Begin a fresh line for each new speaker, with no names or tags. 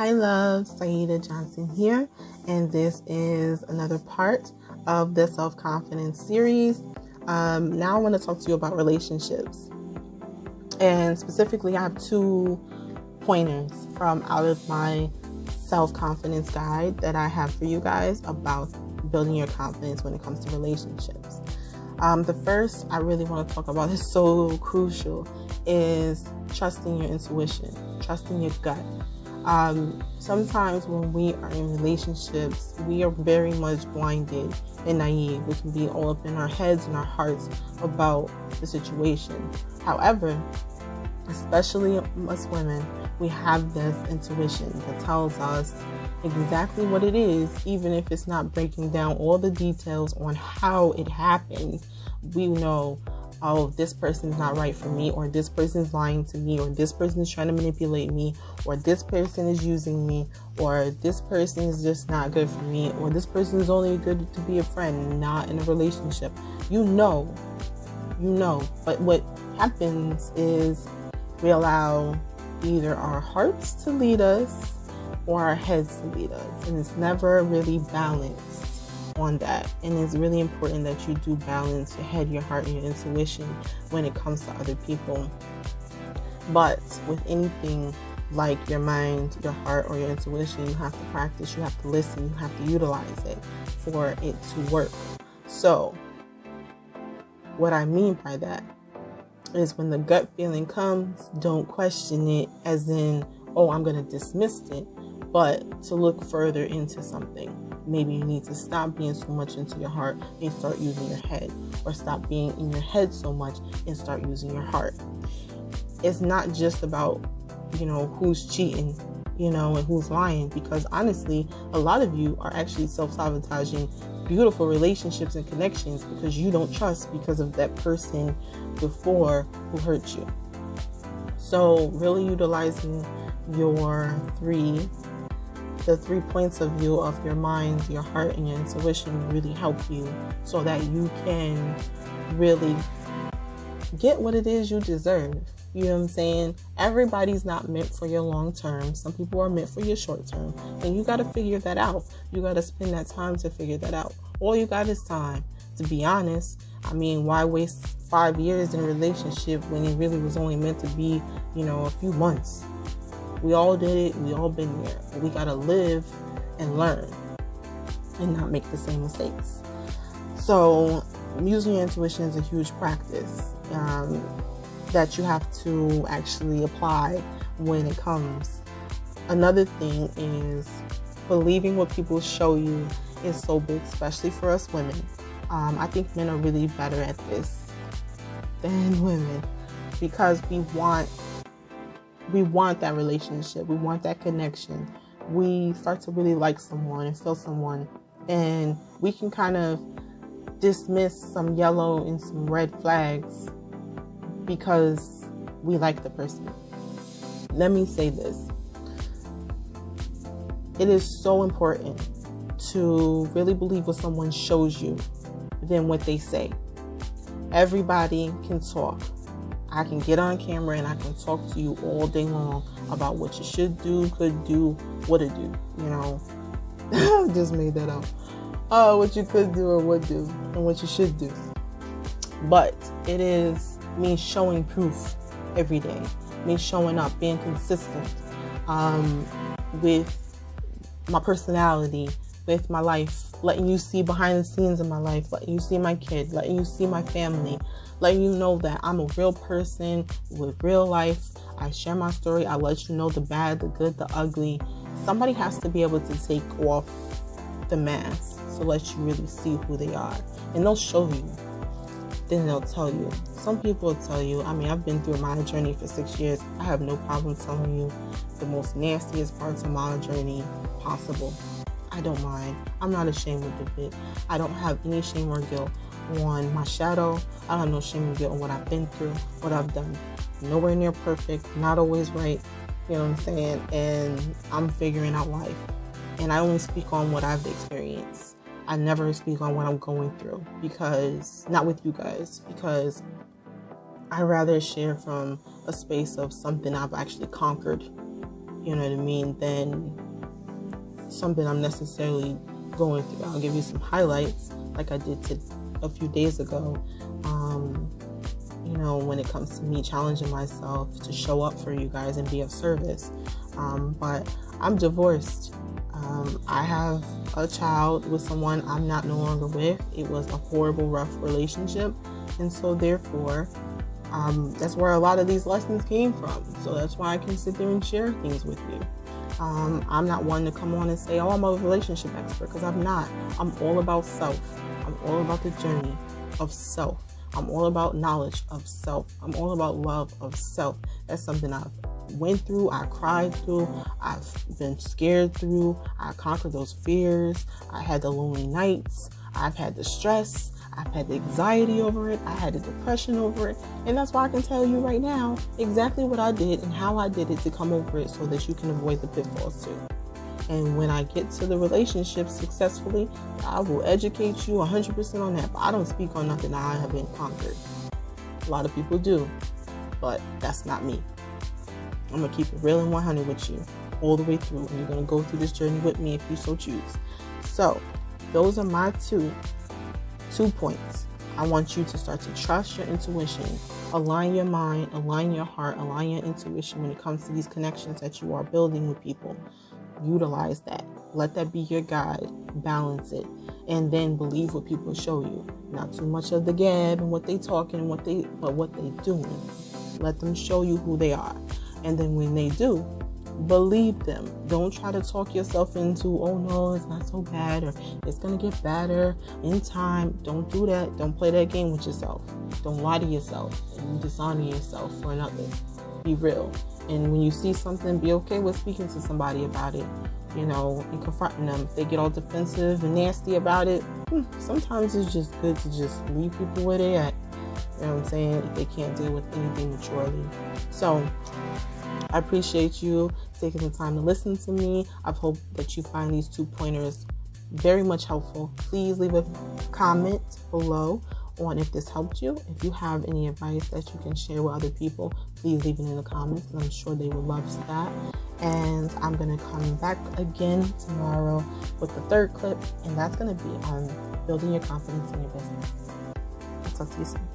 Hi love, Saida Johnson here, and this is another part of the self-confidence series. Now I want to talk to you about relationships, and specifically I have 2 pointers from out of my self-confidence guide that I have for you guys about building your confidence when it comes to relationships. The first I really want to talk about is so crucial is trusting your intuition, trusting your gut. Sometimes when we are in relationships, we are very much blinded and naive. We can be all up in our heads and our hearts about the situation. However, especially us women, we have this intuition that tells us exactly what it is, even if it's not breaking down all the details on how it happened. We know, oh, this person's not right for me, or this person's lying to me, or this person's trying to manipulate me, or this person is using me, or this person is just not good for me, or this person is only good to be a friend, not in a relationship. You know. But what happens is we allow either our hearts to lead us or our heads to lead us, and it's never really balanced on that. And it's really important that you do balance your head, your heart, and your intuition when it comes to other people. But with anything like your mind, your heart, or your intuition, you have to practice, you have to listen, you have to utilize it for it to work. So what I mean by that is when the gut feeling comes, don't question it as in, oh, I'm going to dismiss it, but to look further into something. Maybe you need to stop being so much into your heart and start using your head, or stop being in your head so much and start using your heart. It's not just about, who's cheating, and who's lying, because honestly, a lot of you are actually self-sabotaging beautiful relationships and connections because you don't trust because of that person before who hurt you. So really utilizing the 3 points of view of your mind, your heart, and your intuition really help you so that you can really get what it is you deserve. You know what I'm saying? Everybody's not meant for your long term. Some people are meant for your short term. And you got to figure that out. You got to spend that time to figure that out. All you got is time, to be honest. I mean, why waste 5 years in a relationship when it really was only meant to be, a few months? We all did it. We all been there. We got to live and learn and not make the same mistakes. So using your intuition is a huge practice that you have to actually apply when it comes. Another thing is believing what people show you is so big, especially for us women. I think men are really better at this than women because we want that relationship. We want that connection. We start to really like someone and feel someone, and we can kind of dismiss some yellow and some red flags because we like the person. Let me say this. It is so important to really believe what someone shows you than what they say. Everybody can talk. I can get on camera and I can talk to you all day long about what you should do, could do, what to do. I just made that up. What you could do or would do and what you should do. But it is me showing proof every day. Me showing up, being consistent with my personality, with my life, letting you see behind the scenes of my life, letting you see my kid, letting you see my family, letting you know that I'm a real person with real life. I share my story. I let you know the bad, the good, the ugly. Somebody has to be able to take off the mask to let you really see who they are. And they'll show you. Then they'll tell you. Some people will tell you. I've been through my journey for 6 years. I have no problem telling you the most nastiest parts of my journey possible. I don't mind. I'm not ashamed of it. I don't have any shame or guilt on my shadow. I don't have no shame or guilt on what I've been through, what I've done. Nowhere near perfect, not always right. You know what I'm saying? And I'm figuring out life. And I only speak on what I've experienced. I never speak on what I'm going through because, not with you guys, because I rather share from a space of something I've actually conquered you know what I mean, than something I'm necessarily going through. I'll give you some highlights like I did a few days ago. When it comes to me challenging myself to show up for you guys and be of service. But I'm divorced. I have a child with someone I'm no longer with. It was a horrible, rough relationship. And so therefore, that's where a lot of these lessons came from. So that's why I can sit there and share things with you. I'm not one to come on and say, I'm a relationship expert, because I'm not. I'm all about self. I'm all about the journey of self. I'm all about knowledge of self. I'm all about love of self. That's something I've went through, I cried through, I've been scared through, I conquered those fears, I had the lonely nights, I've had the stress, I've had the anxiety over it, I had the depression over it, and that's why I can tell you right now exactly what I did and how I did it to come over it so that you can avoid the pitfalls too. And when I get to the relationship successfully, I will educate you 100% on that. But I don't speak on nothing I haven't conquered. A lot of people do, but that's not me. I'm going to keep it real and 100 with you all the way through. And you're going to go through this journey with me if you so choose. So those are my two points. I want you to start to trust your intuition, align your mind, align your heart, align your intuition when it comes to these connections that you are building with people. Utilize that. Let that be your guide. Balance it. And then believe what people show you. Not too much of the gab and what they talking, but what they doing. Let them show you who they are. And then when they do, believe them. Don't try to talk yourself into, oh no, it's not so bad, or it's going to get better in time. Don't do that. Don't play that game with yourself. Don't lie to yourself and dishonor yourself for another. Be real. And when you see something, be okay with speaking to somebody about it, and confronting them. If they get all defensive and nasty about it, sometimes it's just good to just leave people where they at. You know what I'm saying? If they can't deal with anything maturely. So I appreciate you taking the time to listen to me. I hope that you find these 2 pointers very much helpful. Please leave a comment below on if this helped you. If you have any advice that you can share with other people, please leave it in the comments, and I'm sure they will love that. And I'm going to come back again tomorrow with the 3rd clip, and that's going to be on building your confidence in your business. I'll talk to you soon.